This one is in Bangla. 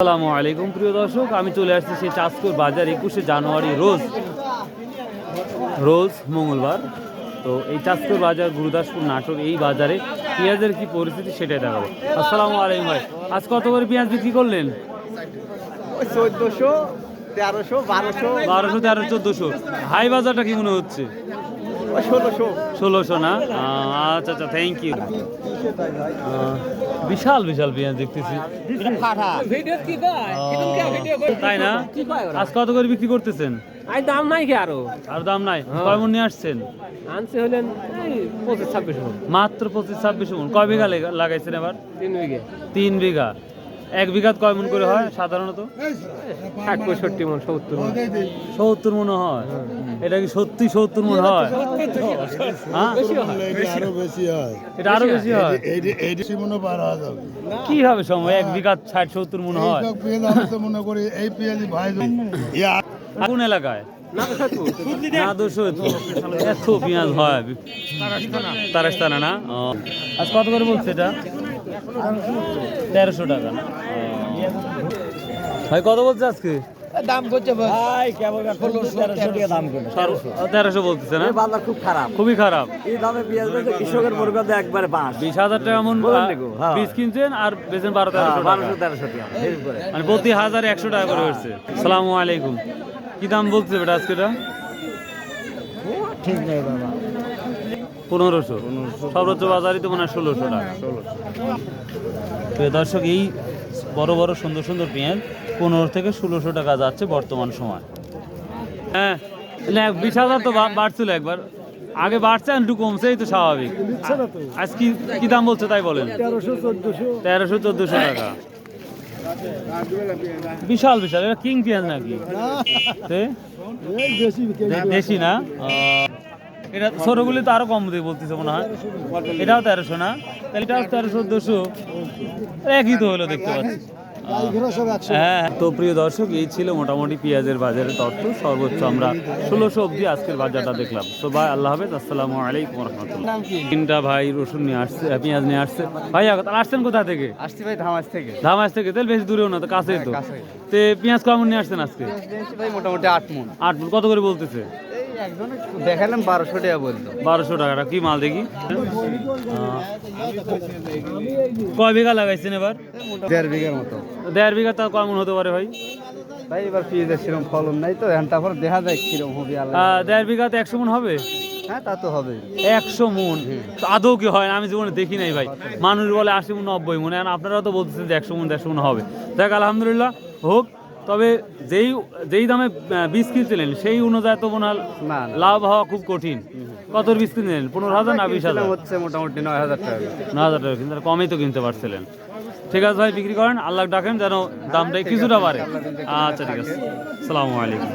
আসসালামু আলাইকুম প্রিয় দর্শক, আমি চলে আসছি সেই চাঁদপুর বাজার 21শে জানুয়ারি রোজ মঙ্গলবার। তো এই চাঁদপুর বাজার গুরুদাসপুর নাটোর এই বাজারে পেঁয়াজের কি পরিস্থিতি সেটাই দেখাবো। আসসালামু আলাইকুম ভাই, আজ কত করে পেঁয়াজ বিক্রি করলেন? 1400, 1300, 1200, 1200, 1300, 1400। হাই বাজারটা কি মনে হচ্ছে? 1600 না? আচ্ছা আচ্ছা, থ্যাংক ইউ। বিশাল বিশাল পেঁয়াজ দেখতেছি, তাই না? আজ কত করে বিক্রি করতেছেন? দাম নাই কি আরো আর দাম নাই? কয় মন নিয়ে আসছেন? আনছে হলেন 25-26 মণ। মাত্র 25-26 মন। কয় বিঘা লাগাইছেন এবার? 3 বিঘে। 3 বিঘা। 1 বিঘাত কয় মন করে হয় সাধারণত? 60-65 মণ, 70 মণ। 70 মন হয়? এটা কি সত্যি 70 মন হয়? হ্যাঁ, এটা আরো বেশি হয়। কি হবে সময় 1 বিঘাত 60-70 মন হয়? কোন এলাকায়? এত পেঁয়াজ হয় তারাস্তানা না? আজ কত করে বলছে এটা? 1300 টাকা না? ভাই কত বলছে আজকে দাম করছে ভাই কেবল 1300 টাকা দাম করে 1300 বলতেছে না? বাজার খুব খারাপ, খুবই খারাপ। এই দামে পেঁয়াজ বেচে কৃষকের বর্গতে একবারে 20,000 টাকা মন বীজ কিনছেন আর বেচেন 1200-1300 টাকা, 1200-1300 টাকা মানে প্রতি 1000-100 টাকা করে হচ্ছে। আসসালামু আলাইকুম, কি দাম বলছে বেটা আজকে? এটা ঠিক নেই বাবা, 1500। সর্বোচ্চ বাজারই তো মনে হয় 1600 টাকা। প্রিয় দর্শক, এই বড় বড় সুন্দর সুন্দর পেঁয়াজ 15 থেকে 1600 টাকা যাচ্ছে বর্তমান সময়। হ্যাঁ না, 20,000 তো বাড়ছিল একবার, আগে বাড়ছে একটু কমছে, এই তো স্বাভাবিক। আজ কি দাম বলছে তাই বলেন? 1300-1400 টাকা। বিশাল বিশাল, এটা কিং পেঁয়াজ নাকি? দেশি না? এটা ছোটগুলি তো আরো কম দিয়ে বলতেছে মনে হয়। এটাও 1300 না? তাহলে এটাও 1300-1400, একই তো হলো দেখতে পাচ্ছি। হ্যাঁ, তো প্রিয় দর্শক, এই ছিল মোটামুটি পেঁয়াজের বাজারের তথ্য। সর্বোচ্চ আমরা 1600 অবধি আজকের বাজারটা দেখলাম। তো ভাই, আল্লাহ হাফেজ, আসসালামু আলাইকুম রহমতুল্লাহ। 3টা ভাই রসুন নিয়ে আসছে, পেঁয়াজ নিয়ে আসছে। ভাই আসছেন কোথা থেকে? আসছি ভাই ধামাস থেকে। ধামাস থেকে? তাহলে বেশি দূরেও না, তো কাছেই তো। তে পেঁয়াজ কেমন নিয়ে আসছেন আজকে? ভাই মোটামুটি 8 মণ। 8 মণ। কত করে বলতেছে? দেখালাম 1200 টাকা বলতো। 1200 টাকাটা কি মাল দেখি? কয় বিঘা লাগাইছেন এবার? 1.5 বিঘার মতো। 1.5 বিঘা, তা কেমন হতে পারে ভাই? ভাই এবার পেঁয়াজের সেরকম ফলন নাই তো, এখন তারপর দেখা যায় কিরকম হবে। 1.5 বিঘাতে 100 মণ হবে? হ্যাঁ তা তো হবে। 100 মণ আদৌ কি হয়? আমি জীবনে দেখি নাই ভাই। মানুষ বলে 80 মণ, 90 মণ, এখন আপনারাও তো বলতেছেন যে 100 মণ 150 মণ হবে। দেখ, আলহামদুলিল্লাহ হোক। তবে যেই দামে বীজ কিনছিলেন সেই অনুযায়ী তো মনে হয় লাভ হওয়া খুব কঠিন। কত বীজ কিনলেন? 15,000 না 20,000? হচ্ছে মোটামুটি 9,000 টাকা। 9,000 টাকা কিন্তু কমই তো কিনতে পারছিলেন। ঠিক আছে ভাই, বিক্রি করেন, আল্লাহ ডাকেন যেন দামটা কিছুটা বাড়ে। আচ্ছা ঠিক আছে, আসসালামু আলাইকুম।